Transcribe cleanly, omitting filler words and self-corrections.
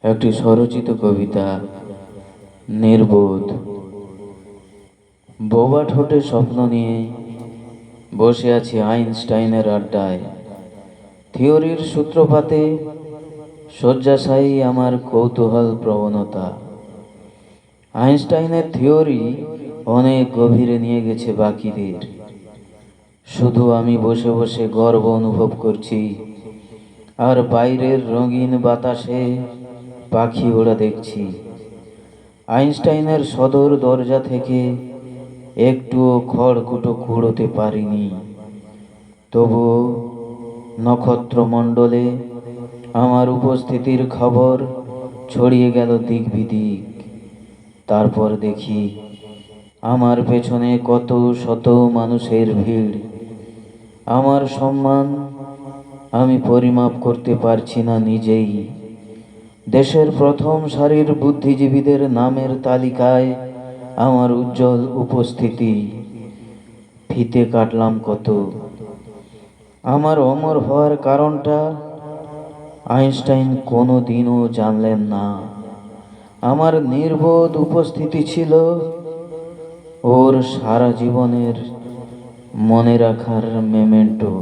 একটি স্বরচিত কবিতা। নির্বোধ। বোবা ঠোঁটে স্বপ্ন নিয়ে বসে আছি আইনস্টাইনের আড্ডায়। থিওরির সূত্রপাতে শয্যাশায়ী আমার কৌতূহল প্রবণতা। আইনস্টাইনের থিওরি অনেক গভীরে নিয়ে গেছে বাকিদের। শুধু আমি বসে বসে গর্ব অনুভব করছি, আর বাইরের রঙিন বাতাসে পাখি ওড়া দেখছি। আইনস্টাইনের সদর দরজা থেকে একটুও খড়কুটো কুড়োতে পারিনি, তবুও নক্ষত্রমণ্ডলে আমার উপস্থিতির খবর ছড়িয়ে গেল দিক বিদিক। তারপর দেখি আমার পেছনে কত শত মানুষের ভিড়। আমার সম্মান আমি পরিমাপ করতে পারছি না নিজেই। দেশের প্রথম সারির বুদ্ধিজীবীদের নামের তালিকায় আমার উজ্জ্বল উপস্থিতি। ফিতে কাটলাম কত। আমার অমর হওয়ার কারণটা আইনস্টাইন কোনো দিনও জানলেন না। আমার নির্বোধ উপস্থিতি ছিল ওর সারা জীবনের মনে রাখার মেমেন্টো।